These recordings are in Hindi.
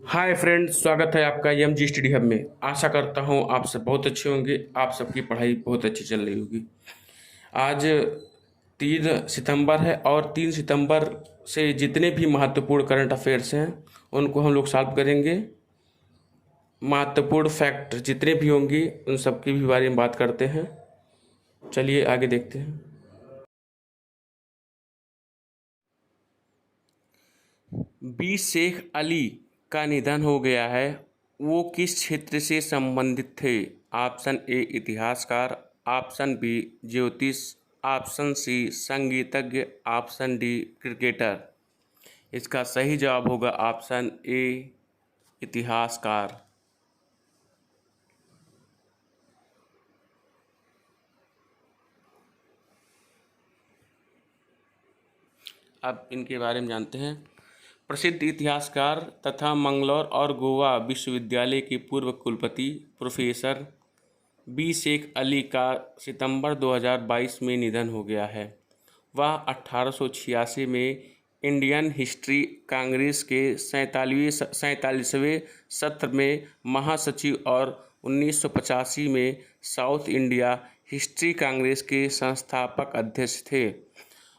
हाय फ्रेंड्स, स्वागत है आपका एम जी स्टडी हब में। आशा करता हूँ आप सब बहुत अच्छे होंगे। आप सबकी पढ़ाई बहुत अच्छी चल रही होगी। आज 3 सितंबर है और 3 सितंबर से जितने भी महत्वपूर्ण करंट अफेयर्स हैं उनको हम लोग सॉल्व करेंगे। महत्वपूर्ण फैक्ट जितने भी होंगे उन सब की भी बारे में बात करते हैं। चलिए आगे देखते हैं। बी शेख अली का निधन हो गया है। वो किस क्षेत्र से संबंधित थे? ऑप्शन ए इतिहासकार, ऑप्शन बी ज्योतिष, ऑप्शन सी संगीतज्ञ, ऑप्शन डी क्रिकेटर। इसका सही जवाब होगा ऑप्शन ए इतिहासकार। अब इनके बारे में जानते हैं। प्रसिद्ध इतिहासकार तथा मंगलौर और गोवा विश्वविद्यालय के पूर्व कुलपति प्रोफेसर बी शेख अली का सितंबर 2022 में निधन हो गया है। वह 1886 में इंडियन हिस्ट्री कांग्रेस के 47वें सत्र में महासचिव और 1985 में साउथ इंडिया हिस्ट्री कांग्रेस के संस्थापक अध्यक्ष थे।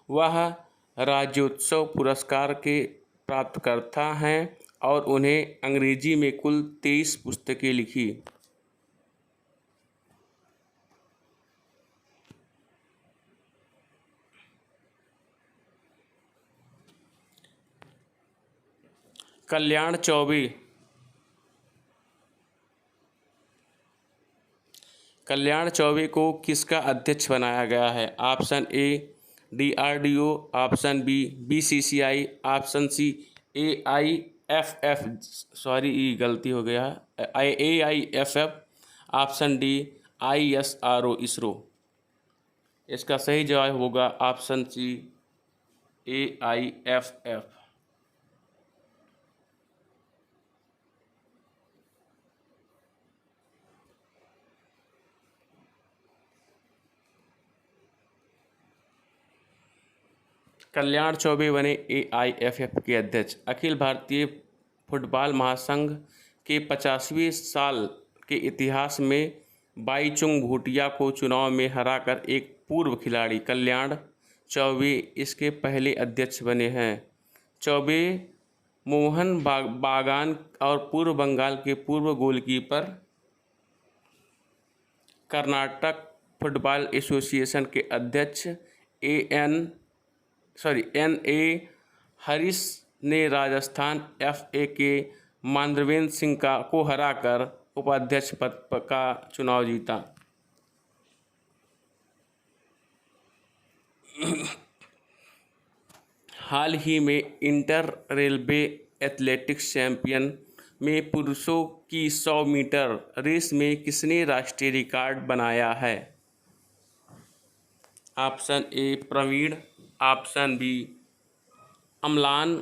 वह राज्योत्सव पुरस्कार के प्राप्तकर्ता हैं और उन्हें अंग्रेजी में कुल 23 पुस्तकें लिखी। कल्याण चौबे को किसका अध्यक्ष बनाया गया है? Option A DRDO, option B BCCI, option C AIFF, sorry ये गलती हो गया है, AIFF, option D ISRO, ISRO. इसका सही जवाब होगा option C AIFF। Kalyan Chaubey बने AIFF के अध्यक्ष। अखिल भारतीय फुटबॉल महासंघ के 50वें साल के इतिहास में बाईचुंग भूटिया को चुनाव में हराकर एक पूर्व खिलाड़ी कल्याण चौबे इसके पहले अध्यक्ष बने हैं। चौबे मोहन बागान और पूर्व बंगाल के पूर्व गोलकीपर, कर्नाटक फुटबॉल एसोसिएशन के अध्यक्ष NA हरीश ने राजस्थान FA के मानवेंद्र सिंह को हराकर उपाध्यक्ष पद का चुनाव जीता। हाल ही में इंटर रेलवे एथलेटिक्स चैंपियन में पुरुषों की 100 मीटर रेस में किसने राष्ट्रीय रिकॉर्ड बनाया है? Option A Praveen, option B Amlan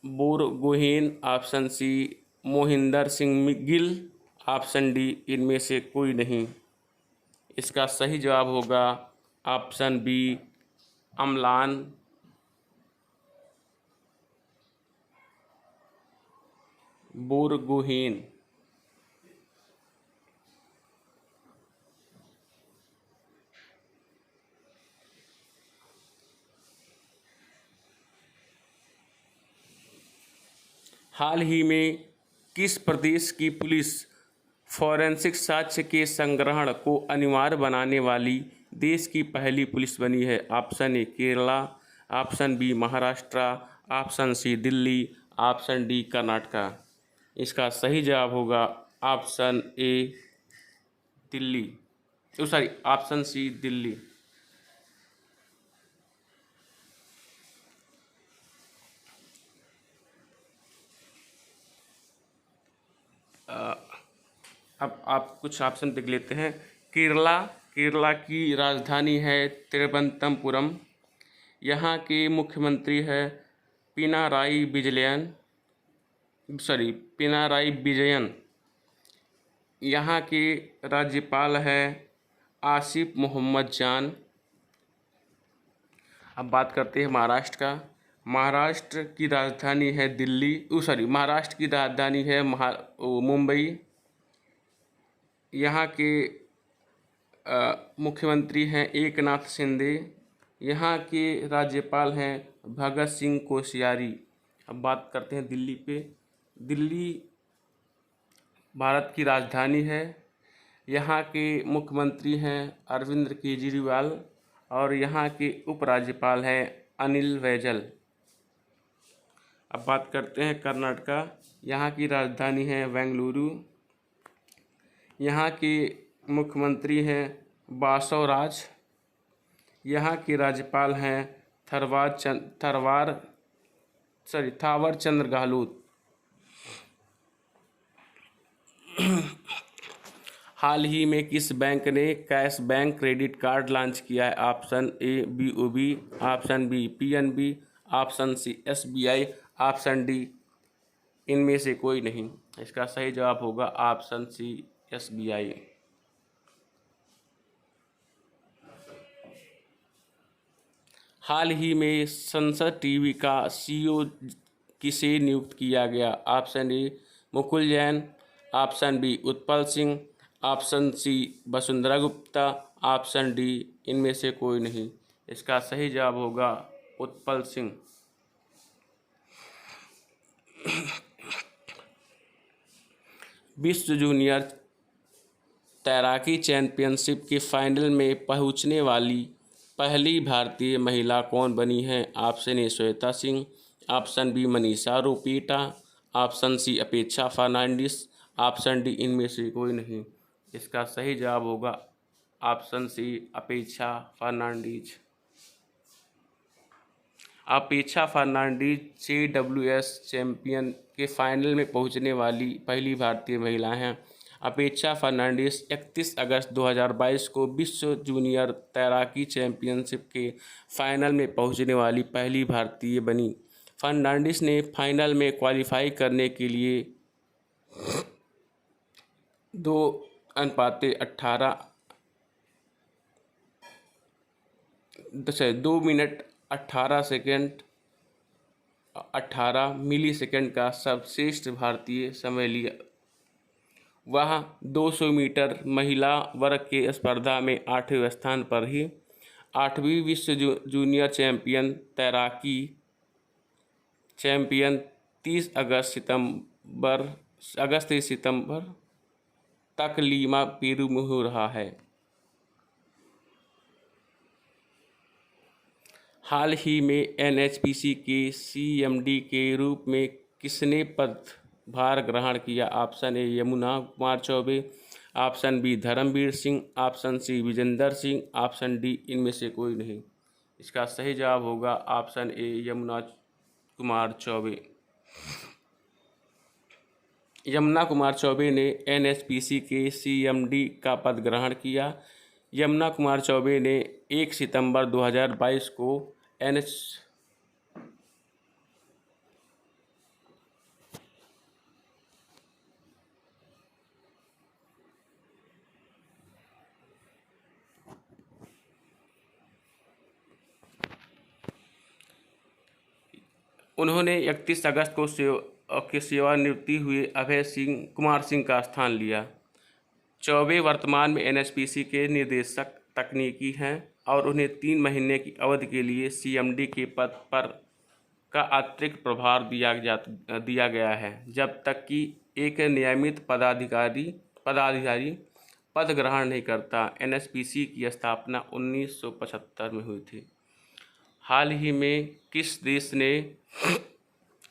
Borgohain, option C Mohinder Singh Gill, option D इनमें से कोई नहीं। इसका सही जवाब होगा ऑप्शन बी अमलान बोरगोहेन। हाल ही में किस प्रदेश की पुलिस फॉरेंसिक साक्ष्य के संग्रहण को अनिवार्य बनाने वाली देश की पहली पुलिस बनी है? Option A Kerala, option B Maharashtra, option C Delhi, option D Karnataka. इसका सही जवाब होगा option A Delhi, sorry option C Delhi. अब आप कुछ ऑप्शन देख लेते हैं। केरला की राजधानी है तिरुवनंतपुरम। यहाँ के मुख्यमंत्री है पिनाराई विजयन। यहाँ के राज्यपाल है आसिफ मोहम्मद जान। अब बात करते हैं महाराष्ट्र का। महाराष्ट्र की राजधानी है दिल्ली, महाराष्ट्र की राजधानी है मुंबई। यहाँ के मुख्यमंत्री हैं एकनाथ शिंदे। यहाँ के राज्यपाल हैं भगत सिंह कोश्यारी। अब बात करते हैं दिल्ली पे। दिल्ली भारत की राजधानी है। यहाँ के मुख्यमंत्री हैं अरविंद केजरीवाल और यहाँ के उपराज्यपाल हैं अनिल बैजल। अब बात करते हैं कर्नाटका। यहाँ की राजधानी है बेंगलुरु। यहाँ के मुख्यमंत्री हैं बासवराज। यहाँ के राज्यपाल हैं थावर चंद गहलोत। हाल ही में किस बैंक ने cash bank credit card launch किया है? Option A BOB, option B PNB, option C SBI, option D इनमें से कोई नहीं। इसका सही जवाब होगा ऑप्शन सी SBI। हाल ही में संसद टीवी का CEO किसे नियुक्त किया गया? Option A Mukul Jain, option B Utpal Singh, option C Vasundhara Gupta, option D इनमें से कोई नहीं। इसका सही जवाब होगा उत्पल सिंह। विश्व जूनियर तैराकी चैंपियनशिप के फाइनल में पहुंचने वाली पहली भारतीय महिला कौन बनी है? Option A Shweta Singh, option B Manisha Ropeta, option C Apeksha Fernandes, option D इनमें से कोई नहीं। इसका सही जवाब होगा ऑप्शन सी अपेक्षा फर्नांडीज। अपेक्षा फर्नांडीज CWS चैंपियन के फाइनल में पहुंचने वाली पहली भारतीय महिला हैं। अपेक्षा फर्नांडीज 31 अगस्त 2022 को विश्व जूनियर तैराकी चैंपियनशिप के फाइनल में पहुंचने वाली पहली भारतीय बनी। फर्नांडीज ने फाइनल में क्वालिफाई करने के लिए 2 मिनट 18 सेकंड 18 मिली सेकंड का सर्वश्रेष्ठ भारतीय समय लिया। वह 200 मीटर महिला वर्ग के स्पर्धा में 8वें स्थान पर ही 8वीं विश्व जूनियर तैराकी चैंपियन 30 अगस्त से सितंबर तक लीमा पेरू में हो रहा है। हाल ही में NHPC के CMD के रूप में किसने पदभार ग्रहण किया? Option A Yamuna Kumar Chaubey, option B Dharamvir Singh, option C Vijender Singh, option D इनमें से कोई नहीं। इसका सही जवाब होगा ऑप्शन ए यमुना कुमार चौबे। यमुना कुमार चौबे ने NHPC के CMD का पद ग्रहण किया। यमुना कुमार चौबे ने 1 सितंबर 2022 को उन्होंने 31 अगस्त को सेवानिवृत्ति हुए अभय कुमार सिंह का स्थान लिया। चौबे वर्तमान में NHPC के निर्देशक तकनीकी हैं और उन्हें 3 महीने की अवधि के लिए CMD के पद पर का अतिरिक्त प्रभार दिया गया है, जब तक कि एक नियमित पदाधिकारी पद ग्रहण नहीं करता। NHPC की स्थापना 1975 में हुई थी। हाल ही में किस देश ने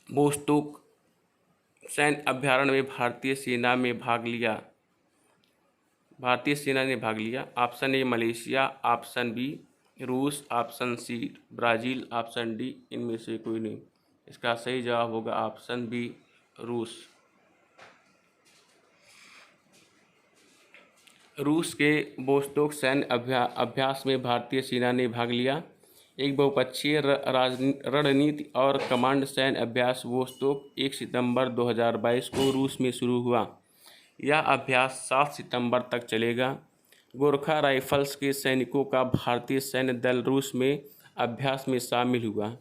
बोस्टोक सैन्य अभ्यारण्य में भारतीय सेना ने भाग लिया? Option A Malaysia, option B रूस, option C Brazil, option D इनमें से कोई नहीं। इसका सही जवाब होगा ऑप्शन बी रूस। रूस के बोस्टोक सैन्य अभ्यास में भारतीय सेना ने भाग लिया। एक बहुपक्षीय रणनीति और कमांड सैन्य अभ्यास वोस्टोक 1 सितंबर 2022 को रूस में शुरू हुआ। यह अभ्यास 7 सितंबर तक चलेगा। गोरखा राइफल्स के सैनिकों का भारतीय सैन्य दल रूस में अभ्यास में शामिल हुआ।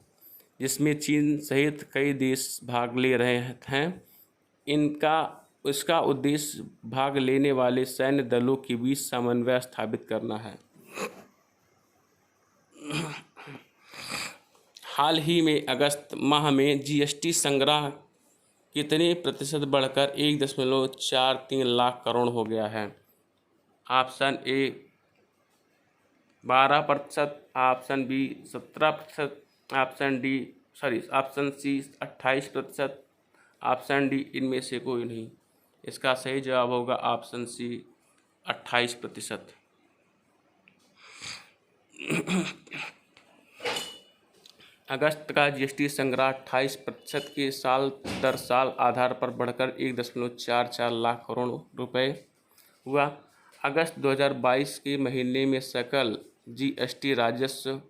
जिसमें चीन सहित कई देश भाग ले रहे हैं। इसका उद्देश्य भाग लेने वाले सैन्य दलों के बीच समन्वय स्थापित करना है। हाल ही में अगस्त माह में जीएसटी संग्रह कितने प्रतिशत बढ़कर 1.43 लाख करोड़ हो गया है? Option A 12%, option B 17%, option C 28%, option D इनमें से कोई नहीं। इसका सही जवाब होगा ऑप्शन सी 28%। अगस्त का जीएसटी संग्रह 28% के साल दर साल आधार पर बढ़कर 1.44 लाख करोड़ रुपए हुआ। अगस्त 2022 के महीने में सकल जीएसटी राजस्व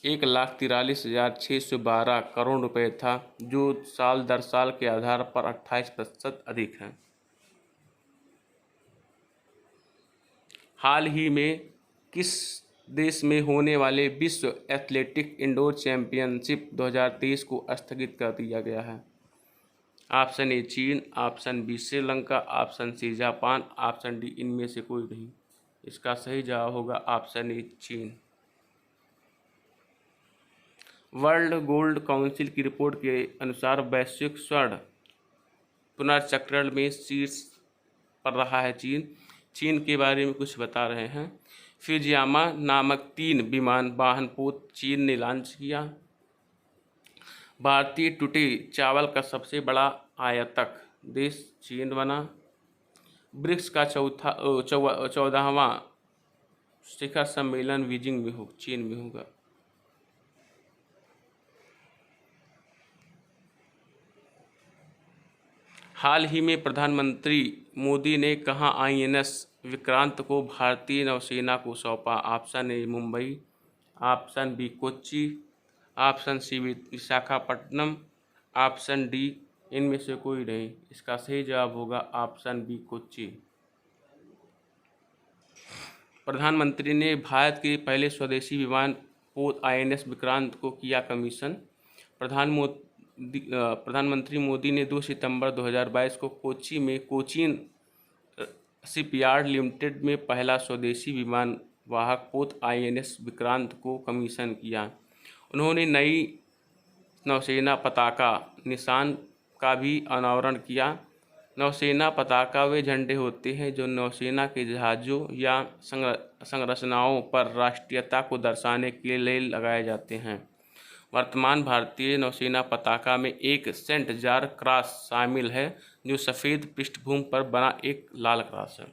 1,43,612 करोड़ रुपए था, जो साल दर साल के आधार पर 28% अधिक है। हाल ही में किस देश में होने वाले विश्व एथलेटिक इंडोर चैंपियनशिप 2023 को स्थगित कर दिया गया है? ऑप्शन ए चीन, option B Sri Lanka, option C Japan, option D इनमें से कोई नहीं। इसका सही जवाब होगा ऑप्शन ए चीन। वर्ल्ड गोल्ड काउंसिल की रिपोर्ट के अनुसार वैश्विक स्वर्ण पुनर्चक्रण में शीर्ष पर रहा है चीन। चीन के बारे में कुछ बता रहे हैं। फ्यूजियामा नामक 3 विमान वाहन पोत चीन ने लॉन्च किया। भारतीय टूटे चावल का सबसे बड़ा आयातक देश चीन बना। ब्रिक्स का 14वां शिखर सम्मेलन बीजिंग में चीन में होगा। हाल ही में प्रधानमंत्री मोदी ने कहाँ आईएनएस विक्रांत को भारतीय नौसेना को सौंपा? Option A Mumbai, option B Kochi, option C Visakhapatnam, option D इनमें से कोई नहीं। इसका सही जवाब होगा ऑप्शन बी कोच्चि। प्रधानमंत्री ने भारत के पहले स्वदेशी विमान पोत आईएनएस विक्रांत को किया कमीशन। प्रधानमंत्री मोदी ने 2 सितंबर 2022 को कोच्चि में कोचीन शिपयार्ड लिमिटेड में पहला स्वदेशी विमान वाहक पोत आईएनएस विक्रांत को कमीशन किया। उन्होंने नई नौसेना पताका निशान का भी अनावरण किया। नौसेना पताका वे झंडे होते हैं जो नौसेना के जहाज़ों या संरचनाओं पर राष्ट्रीयता को दर्शाने के लिए लगाए जाते हैं। वर्तमान भारतीय नौसेना पताका में एक सेंट जॉर्ज क्रॉस शामिल है, जो सफ़ेद पृष्ठभूमि पर बना एक लाल क्रॉस है।